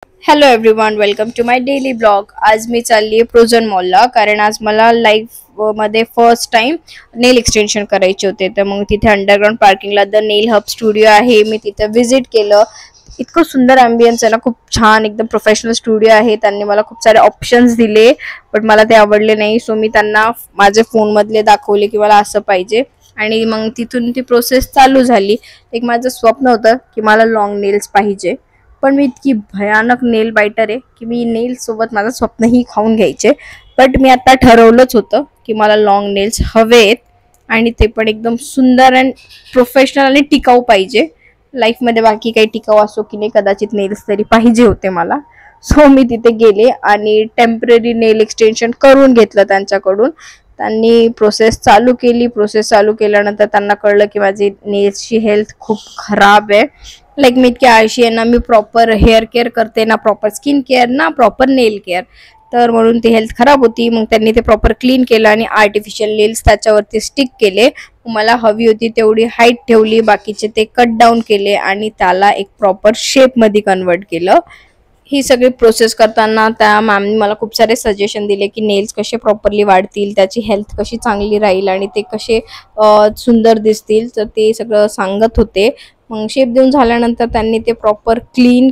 Hello everyone, welcome to my daily blog. आज मी चालली आहे प्रोझन मॉलला, कारण आज मला लाईफ मध्ये फर्स्ट टाइम नेल एक्सटेन्शन करायचे होते. तर मग तिथे अंडरग्राउंड पार्किंगला द नेल हब स्टुडिओ आहे, मी तिथे व्हिजिट केलं. इतकं सुंदर अँबियन्स आहे ना, खूप छान एकदम प्रोफेशनल स्टुडिओ आहे. त्यांनी मला खूप सारे ऑप्शन्स दिले, पण मला ते आवडले नाही. सो मी त्यांना माझे फोनमधले दाखवले की मला असं पाहिजे, आणि मग तिथून ती प्रोसेस चालू झाली. एक माझं स्वप्न होतं की मला लॉंग नेल्स पाहिजे, पण मी इतकी भयानक नेल बायटर आहे की मी नेल सोबत माझं स्वप्नही खाऊन घ्यायचे. बट मी आता ठरवलंच होतं की मला लॉंग नेल्स हवेत, आणि ते पण एकदम सुंदर अँड प्रोफेशनल आणि टिकाऊ पाहिजे. लाईफमध्ये बाकी काही टिकाऊ असो की नाही, कदाचित नेल्स तरी पाहिजे होते मला. सो मी तिथे गेले आणि टेम्पररी नेल एक्सटेन्शन करून घेतलं त्यांच्याकडून. त्यांनी प्रोसेस चालू केल्यानंतर त्यांना कळलं की माझी नेल्सची हेल्थ खूप खराब आहे. लाईक मी इतकी आळशी आहे ना, मी प्रॉपर हेअर केअर करते ना, प्रॉपर स्किन केअर ना, प्रॉपर नेल केअर. तर म्हणून ती हेल्थ खराब होती. मग त्यांनी ते प्रॉपर क्लीन केलं आणि आर्टिफिशियल नेल्स त्याच्यावरती स्टिक केले. मला हवी होती तेवढी हाईट ठेवली, बाकीचे ते कट डाऊन केले आणि त्याला एक प्रॉपर शेपमध्ये कन्वर्ट केलं. ही सगळी प्रोसेस करताना त्या मॅमनी मला खूप सारे सजेशन दिले की नेल्स कसे प्रॉपरली वाढतील, त्याची हेल्थ कशी चांगली राहील आणि ते कसे सुंदर दिसतील. तर ते सगळं सांगत होते. मग शेप देऊन झाल्यानंतर त्यांनी ते प्रॉपर क्लीन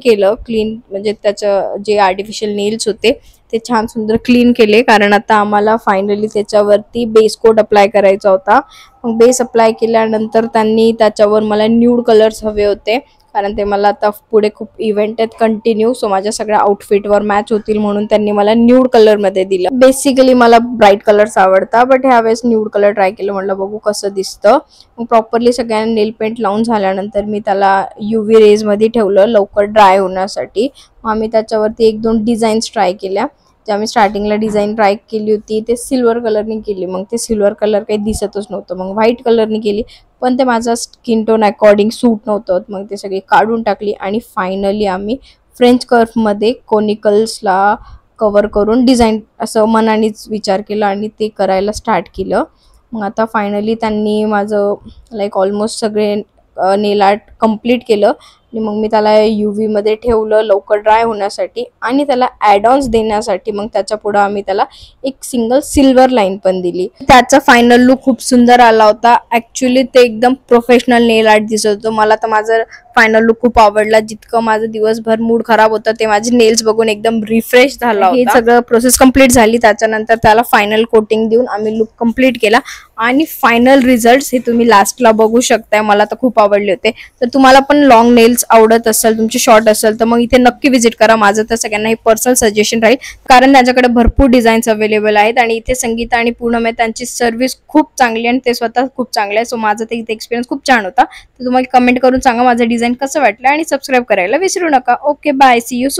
म्हणजे त्याचं जे आर्टिफिशियल नेल्स होते ते छान सुंदर क्लीन केले, कारण आता आम्हाला फायनली त्याच्यावरती बेस कोट अप्लाय करायचा होता. मग बेस अप्लाय केल्यानंतर त्यांनी त्याच्यावर मला न्यूड कलर्स हवे होते, कारण ते मला आता पुढे खूप इव्हेंट आहेत कंटिन्यू. सो माझ्या सगळ्या आउटफिटवर मॅच होतील म्हणून त्यांनी मला न्यूड कलरमध्ये दिलं. बेसिकली मला ब्राईट कलर्स आवडतात, बट ह्यावेळेस न्यूड कलर ट्राय केलं, म्हटलं बघू कसं दिसतं. मग प्रॉपरली सगळ्यांना नेल पेंट लावून झाल्यानंतर मी त्याला UV रेजमध्ये ठेवलं लवकर ड्राय होण्यासाठी. मग आम्ही त्याच्यावरती 1-2 डिझाईन्स ट्राय केल्या. जे आम्ही स्टार्टिंगला डिझाईन ट्राय केली होती ते सिल्वर कलरनी केली. मग ते सिल्वर कलर काही दिसतच नव्हतं. मग व्हाईट कलरनी केली, पण ते माझा स्किन टोन अकॉर्डिंग सूट नव्हतं. मग ते सगळी काढून टाकली आणि फायनली आम्ही फ्रेंच कर्वमध्ये कोनिकल्सला कवर करून डिझाईन असं मनानेच विचार केला आणि ते करायला स्टार्ट केलं. मग आता फायनली त्यांनी माझं लाईक ऑलमोस्ट सगळे नेल आर्ट कंप्लीट केलं. आणि मग मी त्याला UVमध्ये ठेवलं लवकर ड्राय होण्यासाठी आणि त्याला ॲड ऑन्स देण्यासाठी. मग त्याच्या पुढं आम्ही त्याला एक सिंगल सिल्वर लाईन पण दिली. त्याचा फायनल लुक खूप सुंदर आला होता. ॲक्च्युली ते एकदम प्रोफेशनल नेल आर्ट दिसत होतं. मला तर माझं फायनल लुक खूप आवडला. जितकं माझं दिवसभर मूड खराब होतं ते माझे नेल्स बघून एकदम रिफ्रेश झाला होता. हे सगळं प्रोसेस कंप्लीट झाली. त्याच्यानंतर त्याला फायनल कोटिंग देऊन आम्ही लुक कंप्लीट केला आणि फायनल रिझल्ट्स हे तुम्ही लास्टला बघू शकताय. मला तर खूप आवडले होते. तर तुम्हाला पण लॉंग नेल्स आवडत असेल, तुमचे शॉर्ट असेल, तर मग इथे नक्की व्हिजिट करा. माझं तर सगळ्यांना हे पर्सनल सजेशन राहील, कारण त्यांच्याकडे भरपूर डिझाईन्स अवेलेबल आहेत आणि इथे संगीता आणि पूनम त्यांची सर्व्हिस खूप चांगली आणि ते स्वतः खूप चांगले आहे. सो माझं ते इथे एक्सपिरियन्स खूप छान होता. तर तुम्हाला कमेंट करून सांगा माझं डिझाईन कसं वाटलं आणि सबस्क्राईब करायला विसरू नका. Okay, bye, see you soon.